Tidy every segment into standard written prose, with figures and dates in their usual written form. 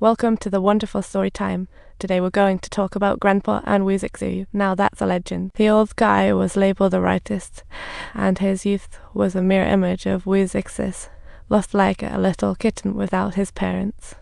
Welcome to the wonderful story time. Today we're going to talk about Grandpa and Zixu. Now that's a legend. The old guy was labelled the rightist, and his youth was a mere image of Zixu, lost like a little kitten without his parents.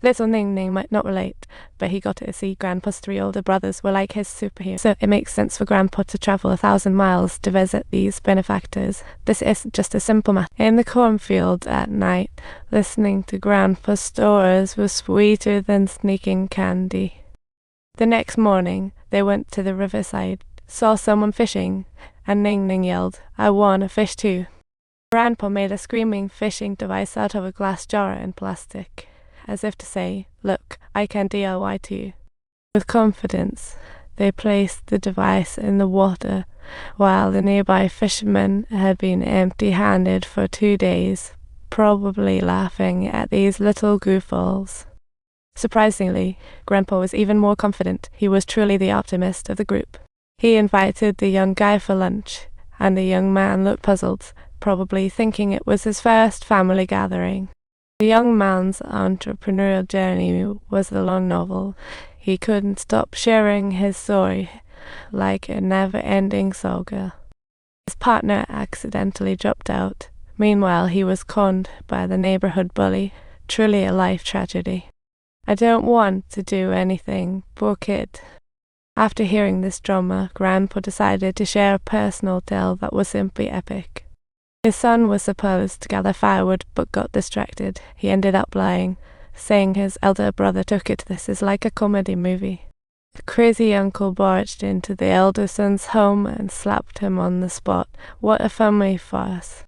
Little Ningning might not relate, but he got to see Grandpa's 3 older brothers were like his superheroes, so it makes sense for Grandpa to travel 1,000 miles to visit these benefactors. This isn't just a simple matter. In the cornfield at night, listening to Grandpa's stories was sweeter than sneaking candy. The next morning, they went to the riverside, saw someone fishing, and Ningning yelled, "I want a fish too." Grandpa made a screaming fishing device out of a glass jar and plastic, as if to say, "Look, I can DIY too." With confidence, they placed the device in the water, while the nearby fishermen had been empty-handed for 2 days, probably laughing at these little goofballs. Surprisingly, Grandpa was even more confident. He was truly the optimist of the group. He invited the young guy for lunch, and the young man looked puzzled, probably thinking it was his first family gathering. The young man's entrepreneurial journey was a long novel. He couldn't stop sharing his story, like a never-ending saga. His partner accidentally dropped out. Meanwhile, he was conned by the neighborhood bully. Truly a life tragedy. "I don't want to do anything, poor kid." After hearing this drama, Grandpa decided to share a personal tale that was simply epic. His son was supposed to gather firewood but got distracted. He ended up lying, saying his elder brother took it. This is like a comedy movie. The crazy uncle barged into the elder son's home and slapped him on the spot. What a family farce.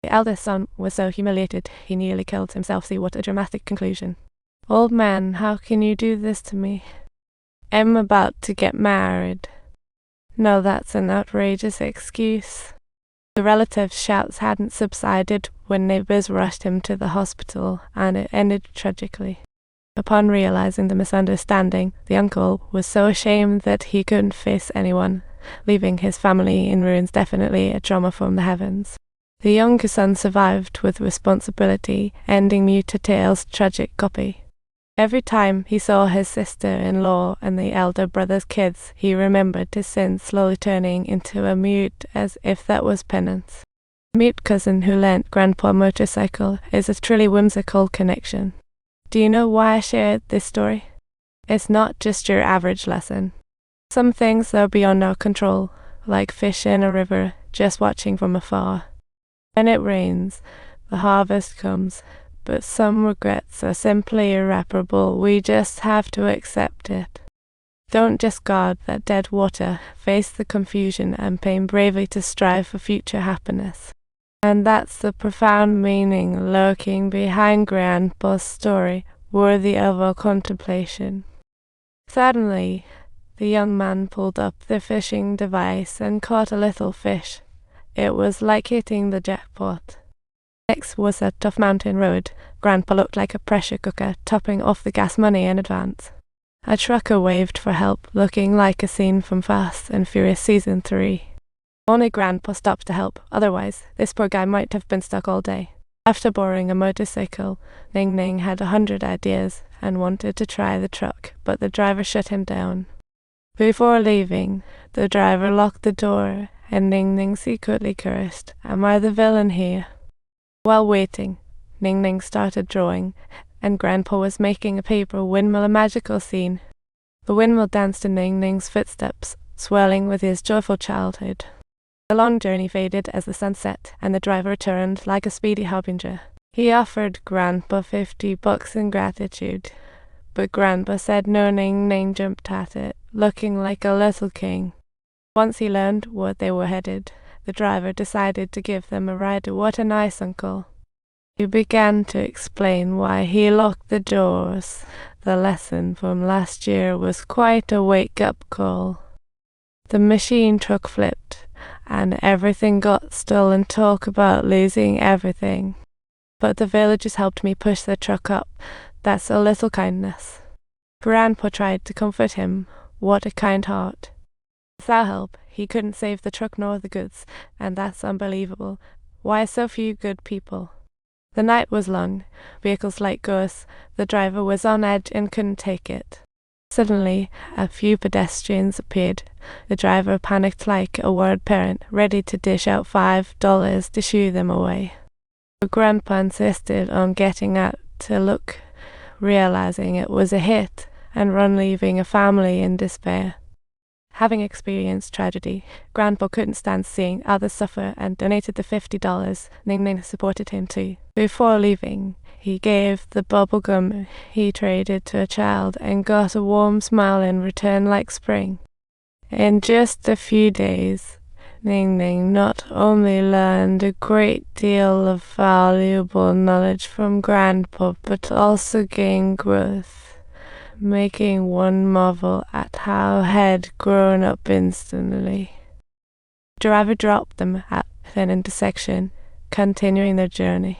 The elder son was so humiliated he nearly killed himself. See what a dramatic conclusion. "Old man, how can you do this to me? I'm about to get married." No, that's an outrageous excuse. The relatives' shouts hadn't subsided when neighbors rushed him to the hospital, and it ended tragically. Upon realizing the misunderstanding, the uncle was so ashamed that he couldn't face anyone, leaving his family in ruins. Definitely a trauma from the heavens. The younger son survived with responsibility, ending Muta Tale's tragic copy. Every time he saw his sister-in-law and the elder brother's kids, he remembered his sins, slowly turning into a mute as if that was penance. The mute cousin who lent Grandpa a motorcycle is a truly whimsical connection. Do you know why I shared this story? It's not just your average lesson. Some things are beyond our control, like fish in a river, just watching from afar. When it rains, the harvest comes. But some regrets are simply irreparable. We just have to accept it. Don't just guard that dead water. Face the confusion and pain bravely to strive for future happiness. And that's the profound meaning lurking behind Grandpa's story, worthy of our contemplation. Suddenly, the young man pulled up the fishing device and caught a little fish. It was like hitting the jackpot. Next was a tough mountain road. Grandpa looked like a pressure cooker, topping off the gas money in advance. A trucker waved for help, looking like a scene from Fast and Furious Season 3. Only Grandpa stopped to help, otherwise this poor guy might have been stuck all day. After borrowing a motorcycle, Ningning had 100 ideas and wanted to try the truck, but the driver shut him down. Before leaving, the driver locked the door, and Ningning secretly cursed, "Am I the villain here?" While waiting, Ningning started drawing, and Grandpa was making a paper windmill a magical scene. The windmill danced in Ningning's footsteps, swirling with his joyful childhood. The long journey faded as the sun set, and the driver returned like a speedy harbinger. He offered Grandpa $50 in gratitude, but Grandpa said no. Ningning jumped at it, looking like a little king. Once he learned where they were headed, the driver decided to give them a ride. What a nice uncle. He began to explain why he locked the doors. The lesson from last year was quite a wake-up call. The machine truck flipped, and everything got stolen. Talk about losing everything. But the villagers helped me push the truck up. That's a little kindness. Grandpa tried to comfort him. What a kind heart. Without help, he couldn't save the truck nor the goods, and that's unbelievable. Why so few good people? The night was long, vehicles like ghosts, the driver was on edge and couldn't take it. Suddenly, a few pedestrians appeared. The driver panicked like a worried parent, ready to dish out $5 to shoo them away. But Grandpa insisted on getting out to look, realizing it was a hit, and run, leaving a family in despair. Having experienced tragedy, Grandpa couldn't stand seeing others suffer and donated the $50. Ningning supported him too. Before leaving, he gave the bubble gum he traded to a child and got a warm smile in return like spring. In just a few days, Ningning not only learned a great deal of valuable knowledge from Grandpa, but also gained growth, making one marvel at how had grown up instantly. The driver dropped them at an intersection, continuing their journey.